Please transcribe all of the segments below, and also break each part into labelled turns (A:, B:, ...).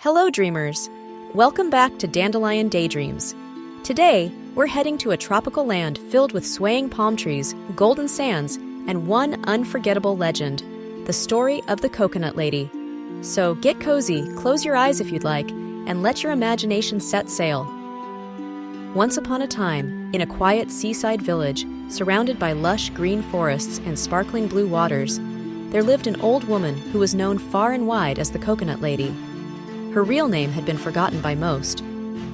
A: Hello, dreamers! Welcome back to Dandelion Daydreams. Today, we're heading to a tropical land filled with swaying palm trees, golden sands, and one unforgettable legend, the story of the Coconut Lady. So get cozy, close your eyes if you'd like, and let your imagination set sail. Once upon a time, in a quiet seaside village, surrounded by lush green forests and sparkling blue waters, there lived an old woman who was known far and wide as the Coconut Lady. Her real name had been forgotten by most,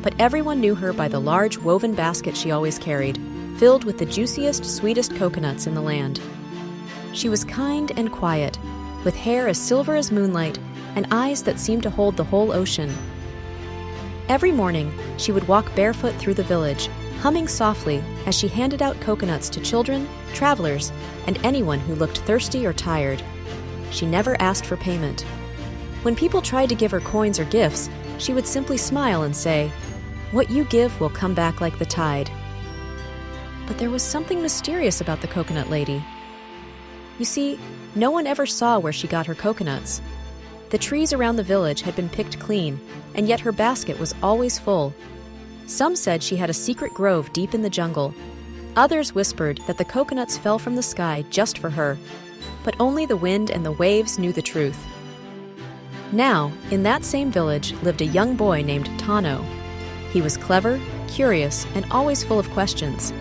A: but everyone knew her by the large woven basket she always carried, filled with the juiciest, sweetest coconuts in the land. She was kind and quiet, with hair as silver as moonlight and eyes that seemed to hold the whole ocean. Every morning, she would walk barefoot through the village, humming softly as she handed out coconuts to children, travelers, and anyone who looked thirsty or tired. She never asked for payment. When people tried to give her coins or gifts, she would simply smile and say, "What you give will come back like the tide." But there was something mysterious about the Coconut Lady. You see, no one ever saw where she got her coconuts. The trees around the village had been picked clean, and yet her basket was always full. Some said she had a secret grove deep in the jungle. Others whispered that the coconuts fell from the sky just for her, but only the wind and the waves knew the truth. Now, in that same village lived a young boy named Tano. He was clever, curious, and always full of questions.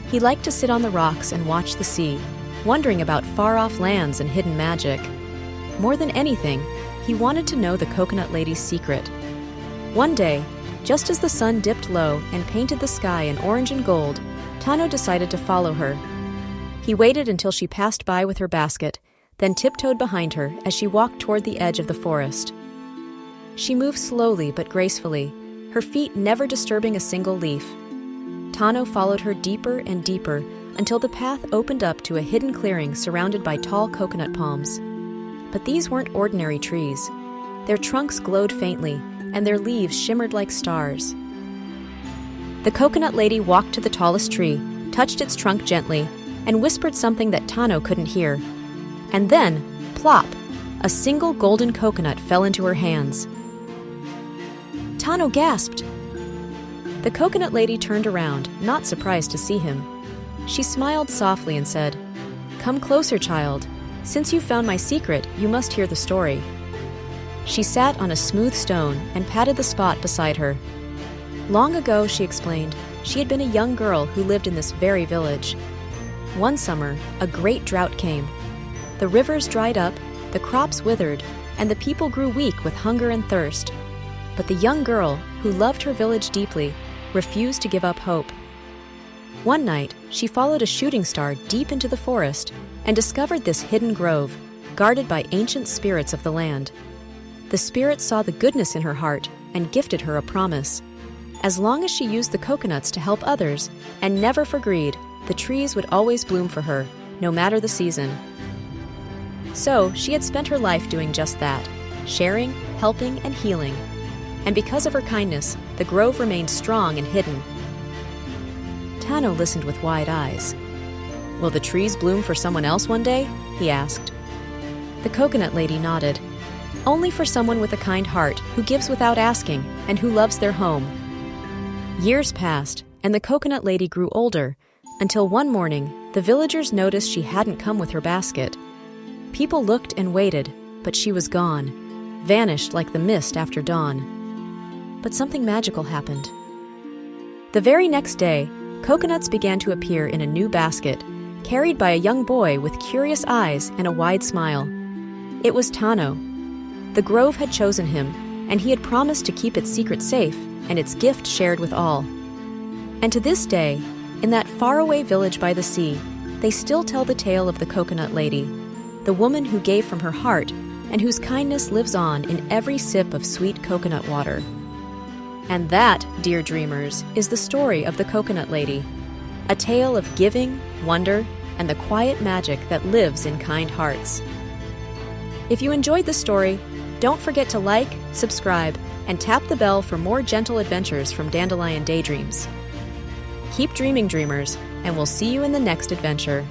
A: He liked to sit on the rocks and watch the sea, wondering about far-off lands and hidden magic. More than anything, he wanted to know the Coconut Lady's secret. One day, just as the sun dipped low and painted the sky in orange and gold, Tano decided to follow her. He waited until she passed by with her basket, then tiptoed behind her as she walked toward the edge of the forest. She moved slowly but gracefully, her feet never disturbing a single leaf. Tano followed her deeper and deeper until the path opened up to a hidden clearing surrounded by tall coconut palms. But these weren't ordinary trees. Their trunks glowed faintly, and their leaves shimmered like stars. The Coconut Lady walked to the tallest tree, touched its trunk gently, and whispered something that Tano couldn't hear. And then, plop, a single golden coconut fell into her hands. Tano gasped. The Coconut Lady turned around, not surprised to see him. She smiled softly and said, "Come closer, child. Since you found my secret, you must hear the story." She sat on a smooth stone and patted the spot beside her. Long ago, she explained, she had been a young girl who lived in this very village. One summer, a great drought came. The rivers dried up, the crops withered, and the people grew weak with hunger and thirst. But the young girl, who loved her village deeply, refused to give up hope. One night, she followed a shooting star deep into the forest and discovered this hidden grove, guarded by ancient spirits of the land. The spirits saw the goodness in her heart and gifted her a promise. As long as she used the coconuts to help others, and never for greed, the trees would always bloom for her, no matter the season. So, she had spent her life doing just that, sharing, helping, and healing. And because of her kindness, the grove remained strong and hidden. Tano listened with wide eyes. "Will the trees bloom for someone else one day?" he asked. The Coconut Lady nodded. "Only for someone with a kind heart, who gives without asking, and who loves their home." Years passed, and the Coconut Lady grew older, until one morning, the villagers noticed she hadn't come with her basket. People looked and waited, but she was gone, vanished like the mist after dawn. But something magical happened. The very next day, coconuts began to appear in a new basket, carried by a young boy with curious eyes and a wide smile. It was Tano. The grove had chosen him, and he had promised to keep its secret safe and its gift shared with all. And to this day, in that faraway village by the sea, they still tell the tale of the Coconut Lady, the woman who gave from her heart and whose kindness lives on in every sip of sweet coconut water. And that, dear dreamers, is the story of the Coconut Lady, a tale of giving, wonder, and the quiet magic that lives in kind hearts. If you enjoyed the story, don't forget to like, subscribe, and tap the bell for more gentle adventures from Dandelion Daydreams. Keep dreaming, dreamers, and we'll see you in the next adventure.